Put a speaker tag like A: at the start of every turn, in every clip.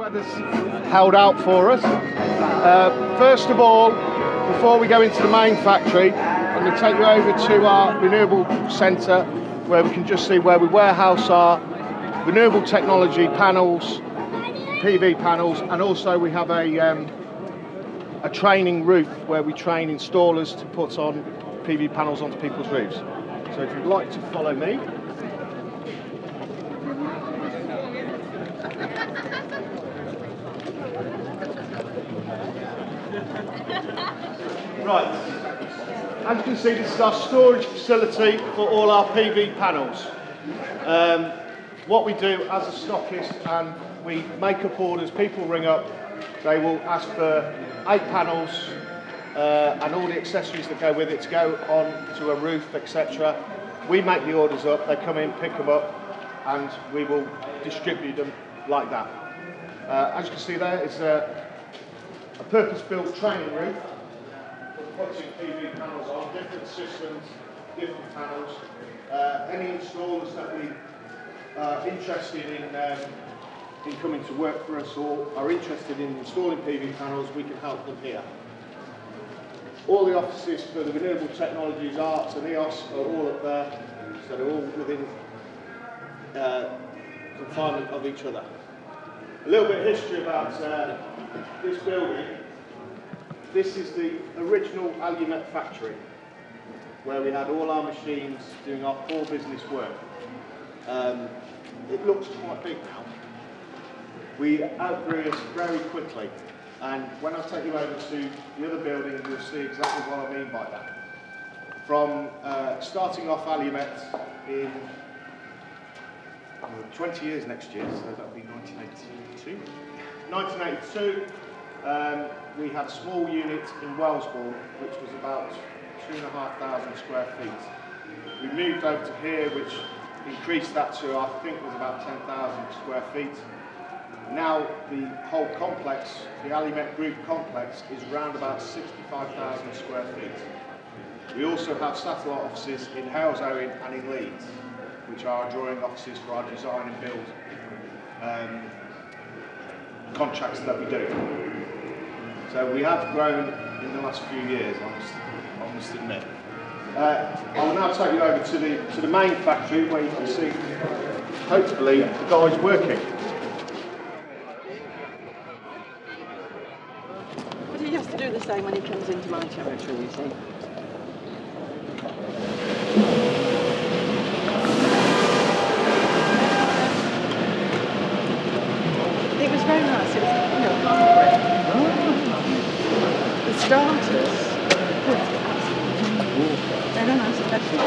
A: weather's held out for us. First of all, before we go into the main factory, I'm going to take you over to our renewable centre where we can just see where we warehouse our renewable technology panels, PV panels, and also we have a training roof where we train installers to put on PV panels onto people's roofs. So if you'd like to follow me. Right, as you can see, this is our storage facility for all our PV panels. What we do as a stockist, and we make up orders, people ring up, they will ask for 8 panels and all the accessories that go with it to go on to a roof, etc. We make the orders up, they come in, pick them up, and we will distribute them like that. As you can see there, it's a purpose-built training roof for putting PV panels on, different systems, different panels. Any installers that we are interested in coming to work for us or are interested in installing PV panels, we can help them here. All the offices for the renewable technologies, Arts and EOS are all up there, so they're all within confinement of each other. A little bit of history about this building. This is the original Alumet factory, where we had all our machines doing our core business work. It looks quite big now. We outgrew this very quickly, and when I take you over to the other building, you'll see exactly what I mean by that. From starting off Alumet in 20 years next year, so that'll be 1982. 1982, we had a small unit in Wellesbourne, which was about 2,500 square feet. We moved over to here, which increased that to, I think, was about 10,000 square feet. Now the whole complex, the Alumet Group complex, is around about 65,000 square feet. We also have satellite offices in Hales Owen and in Leeds, which are our drawing offices for our design and build contracts that we do. So we have grown in the last few years, I must admit. I will now take you over to the main factory where you can see, hopefully, the guys working.
B: But he has to do the same when he comes into my territory, you see. It was very nice. It was, you know, concrete. The starters, they're a nice affection. I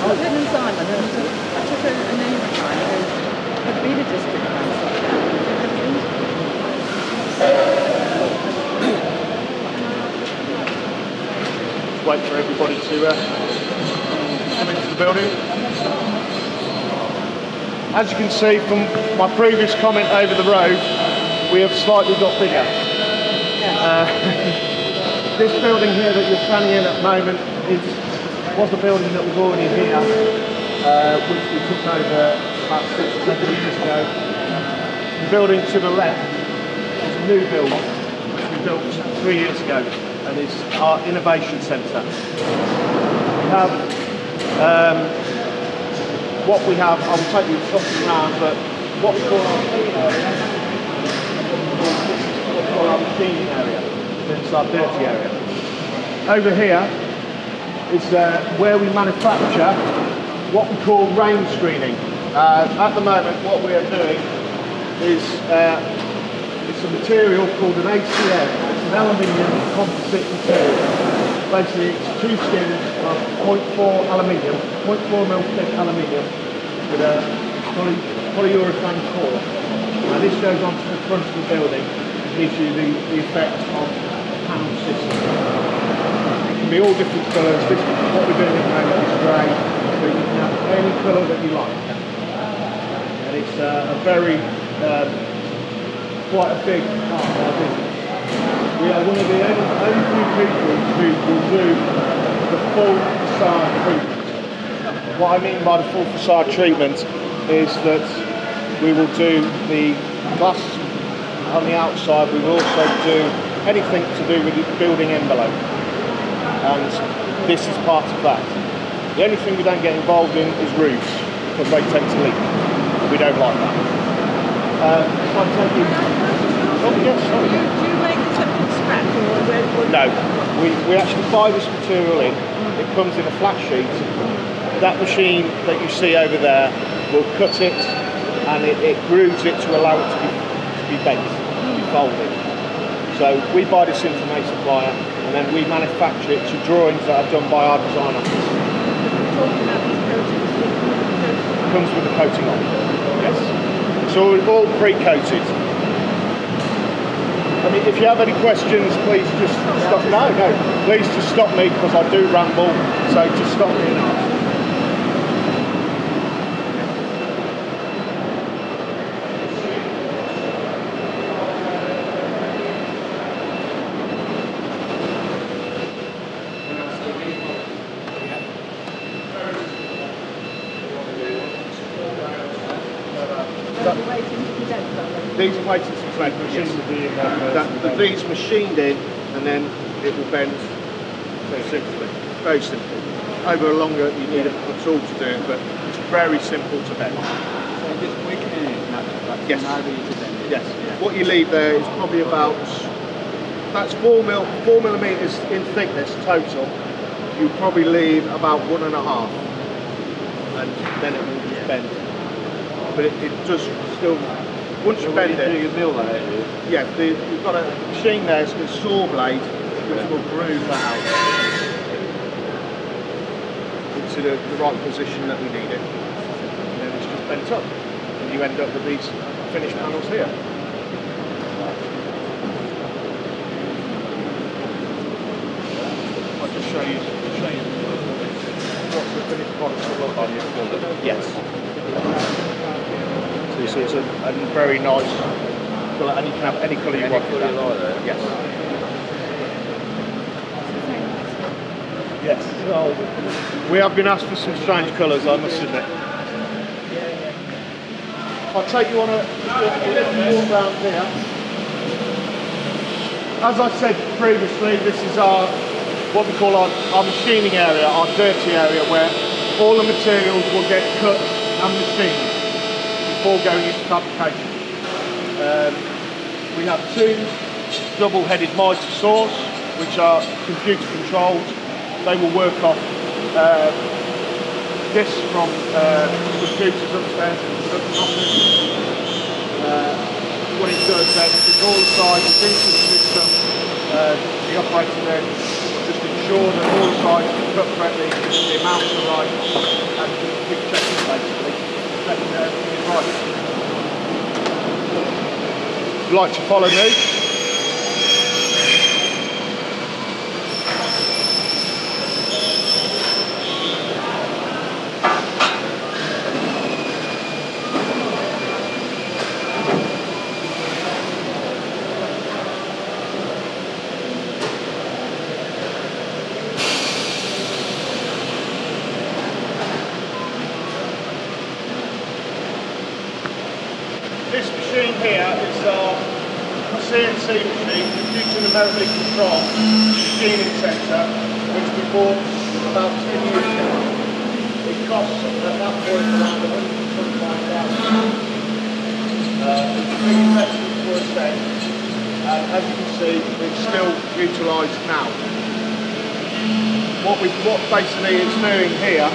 B: was Lynn and Simon, and I took a name of mine who had been a district councillor.
A: Wait for everybody to come into the building. As you can see from my previous comment over the road, we have slightly got bigger. This building here that you're standing in at the moment was a building that was already here, which we took over about 6 or 7 years ago. The building to the left is a new build, which we built 3 years ago, and is our innovation centre. We have what we have, I will take you shopping around, but what we call our clean area, what we call our machining area, it's our dirty area. Over here is where we manufacture what we call rain screening. At the moment what we are doing is it's a material called an ACM. It's an aluminium composite material. Basically, it's 2 skins of 0.4 aluminium, 0.4 mil thick aluminium with a polyurethane core. Now this goes onto the front of the building and gives you the effect of the panel system. It can be all different colours. What we're doing at the moment is grey, so you can have any colour that you like. And it's a very, quite a big part of our business. We are one of the only few people who will do the full facade treatment. What I mean by the full facade treatment is that we will do the glass on the outside. We will also do anything to do with the building envelope, and this is part of that. The only thing we don't get involved in is roofs, because they tend to leak. We don't like that. If I tell you, yes, sorry.
B: Do you make this up from scratch, or
A: No, we actually buy this material in. It comes in a flat sheet. That machine that you see over there will cut it, and it grooves it to allow it to be bent, to be folded. So we buy this in from a supplier, and then we manufacture it to drawings that are done by our design office. It comes with a coating on it. Yes. So it's all pre-coated. I mean, if you have any questions, please just stop. No, please just stop me, because I do ramble. So just stop me and ask. These are waiting to thread. These machined in, and then it will bend very simply. Very simple. Over a longer, you need a tool to do it, but it's very simple to bend.
C: So just weakening it,
A: yes. Yes.
C: Yeah.
A: What you leave there is probably about, that's 4 millimeters in thickness total. You probably leave about 1.5, and then it will just bend. But it does still. Once you bend it,
C: you mill that,
A: yeah, you've got a machine there, it's a saw blade, which will groove that out into the right position that we need it. And then it's just bent up, and you end up with these finished panels here. I'll just show you what the finished product will look like. Yes. So you see it's a very nice colour, and you can have any colour you want. Yes. Yes. So we have been asked for some strange colours, I must admit. I'll take you on a little walk round here. As I said previously, this is our what we call our machining area, our dirty area, where all the materials will get cut and machined before going into fabrication. We have 2 double-headed mitre saws, which are computer controlled. They will work off discs from computers upstairs in the production office. What it does then is it's all the sizes into the system. The operator then just ensure that all the sizes are cut correctly, the amounts are right, and just keep checking basically. Checking that everything is right. If you'd like to follow me. This machine here is our CNC machine, computer numerically controlled machining centre, which we bought about 10 years ago. It costs at that point around £125,000. It's a big investment for us then, and as you can see, it's still utilised now. What basically it's doing here,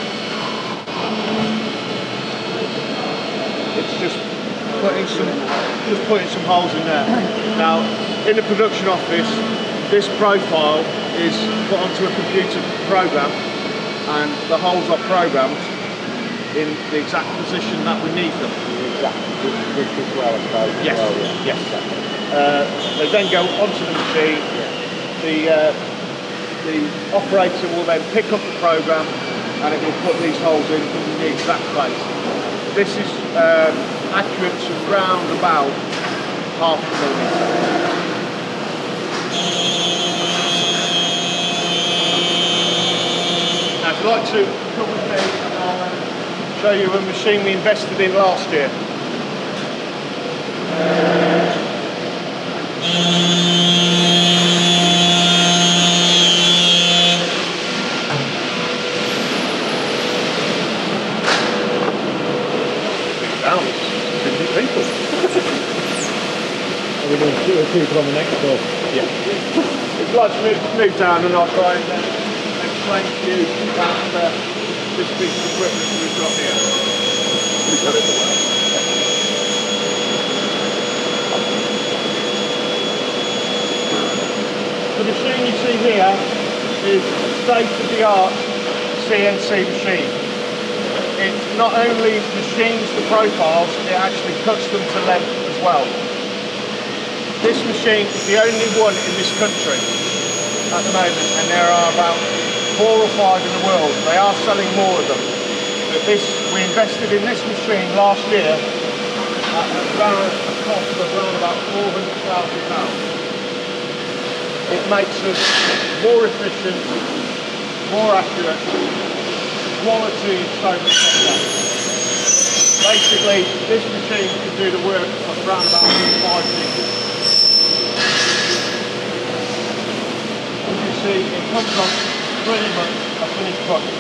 A: it's just putting some holes in there. Now, in the production office, this profile is put onto a computer program, and the holes are programmed in the exact position that we need them.
C: Exactly. This is well, I suppose.
A: Yes.
C: Well, yeah.
A: Yes. They then go onto the machine. The operator will then pick up the program, and it will put these holes in the exact place. This is accurate to round about half a millimetre. Now, if you'd like to come with me, I'll show you a machine we invested in last year.
C: We're doing two people on the next floor.
A: Yeah. If you'd like to move down and I'll try and explain to you about this piece of equipment we've got here. We've got it as well. The machine you see here is a state-of-the-art CNC machine. It not only machines the profiles, it actually cuts them to length as well. This machine is the only one in this country at the moment, and there are about 4 or 5 in the world. They are selling more of them. But we invested in this machine last year at around a cost of around about £400,000. It makes us more efficient, more accurate, quality is so much better. Basically, this machine can do the work of around about 5 people. As you see, it comes on pretty much a finished product.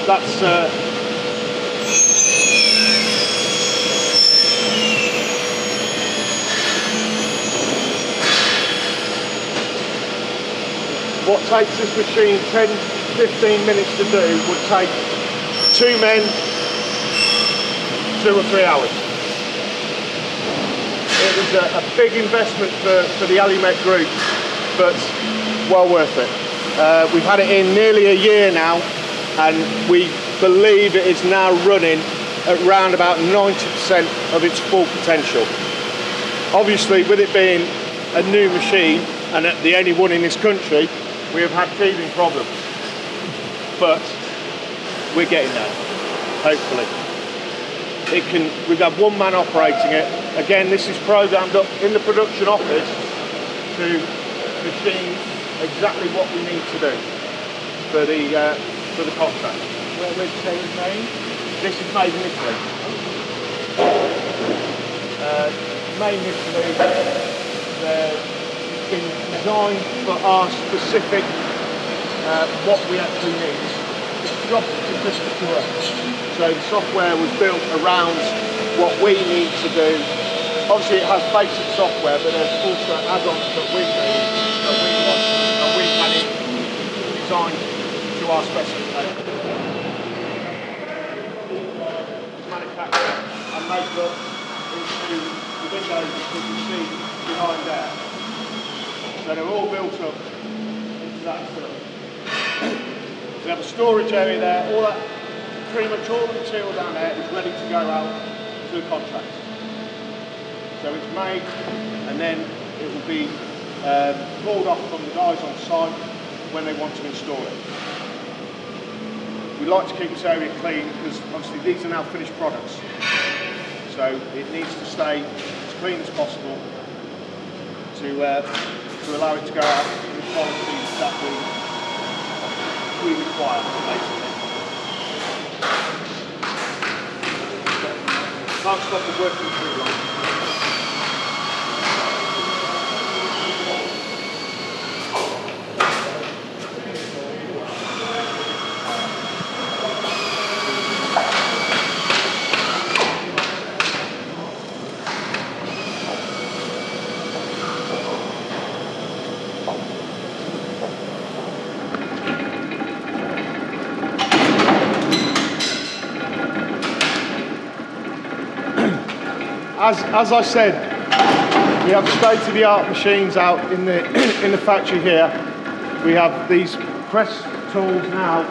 A: That's what takes this machine 10-15 minutes to do would take 2 men 2 or 3 hours. It was a big investment for the Alumet group, but well worth it. We've had it in nearly a year now, and we believe it is now running at around about 90% of its full potential. Obviously, with it being a new machine and the only one in this country, we have had teething problems, but we're getting there, hopefully. We've got 1 man operating it. Again, this is programmed up in the production office to machine exactly what we need to do for the contract.
C: Where would you say it's made?
A: This is made in Italy. Made in Italy. It's been designed for our specific, what we actually need. It's job specific to us. So the software was built around what we need to do. Obviously it has basic software, but there's also add-ons that we need, that we want, and we've had it designed to our specification. It's manufactured and made up into the windows that you see behind there. So they're all built up into that stuff. We have a storage area there. All that, pretty much all the material down there is ready to go out to the contract. So it's made, and then it will be pulled off from the guys on site when they want to install it. We like to keep this area clean because obviously these are now finished products. So it needs to stay as clean as possible to allow it to go out in the quality that we require, basically. Can't stop the working too long. As I said, we have state-of-the-art machines out in the factory here. We have these press tools now,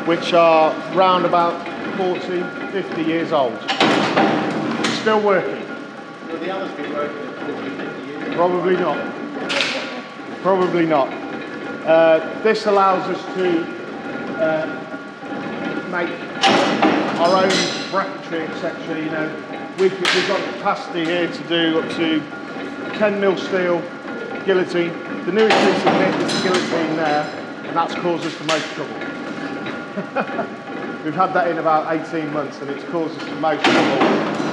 A: which are round about 40, 50 years old. Still working.
C: Will the others be working at 40, 50 years?
A: Probably not. Probably not. This allows us to make our own bracketry, etc. You know, we've got capacity here to do up to 10mm steel guillotine. The newest piece of kit is the guillotine there, and that's caused us the most trouble. We've had that in about 18 months, and it's caused us the most trouble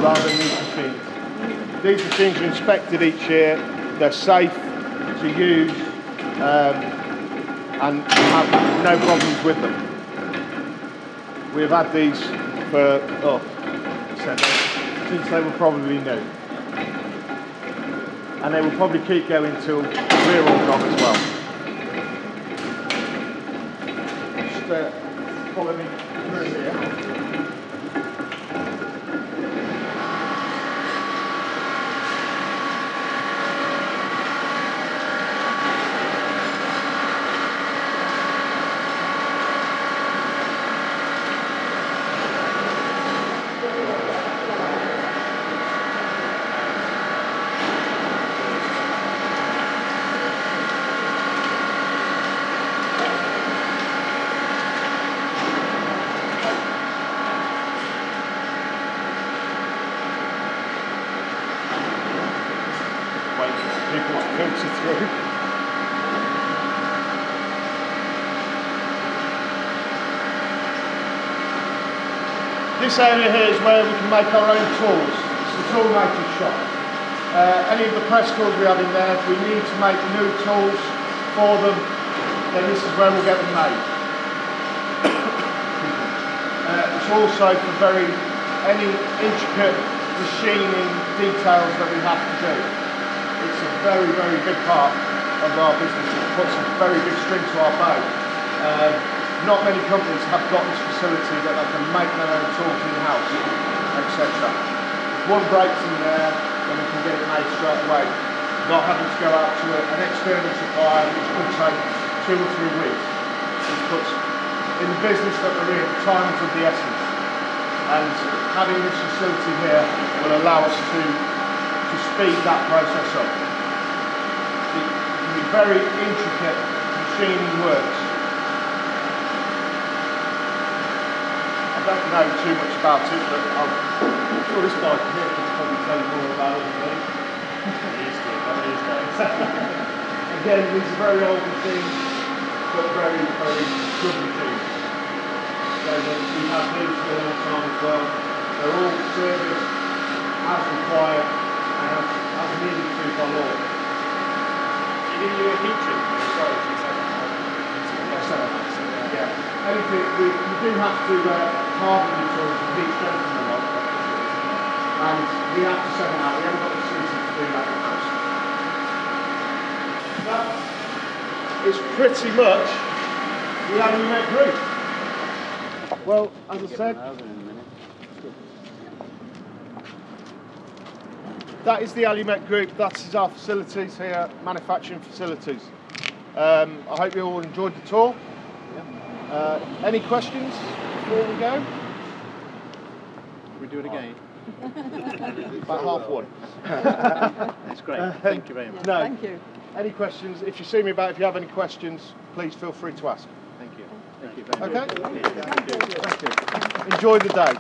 A: rather than these machines. These machines are inspected each year. They're safe to use, and have no problems with them. We've had these for 2 since they were probably new. And they will probably keep going till we're all gone as well. Just follow me through here. People to filter through. This area here is where we can make our own tools. It's the tool making shop. Any of the press tools we have in there, if we need to make new tools for them, then this is where we'll get them made. It's also for any intricate machining details that we have to do. It's a very, very big part of our business. It puts a very big string to our bow. Not many companies have got this facility that they can make their own tools in-house, etc. If one breaks in there, then we can get it made straight away, not having to go out to an external supplier, which could take 2 or 3 weeks. This puts, in the business that we're in, time is of the essence. And having this facility here will allow us to speed that process up. It can be very intricate machining works. I don't know too much about it, but I'm sure this guy here can probably tell you more about it than me. Again, these are very old machines, but very, very good machines. So we have these for a long time as well. They're all serviced as required. As needed to by law.
C: You give you a heat treatment? Sorry,
A: yeah. Anything, we do have to harden the tools and heat strengthen them on, and we have to send them out. We haven't got the facility to do that in-house. That is pretty much the Alumet group. Well, as I said, that is the Alumet group. That is our facilities here, manufacturing facilities. I hope you all enjoyed the tour. Any questions before we go?
C: We do it again.
A: About 1:30.
C: That's great. Thank you very much.
A: No.
B: Thank you.
A: Any questions? If you see me about, if you have any questions, please feel free to ask.
C: Thank you. Thank you very much.
A: Okay? Thank you. Enjoy the day.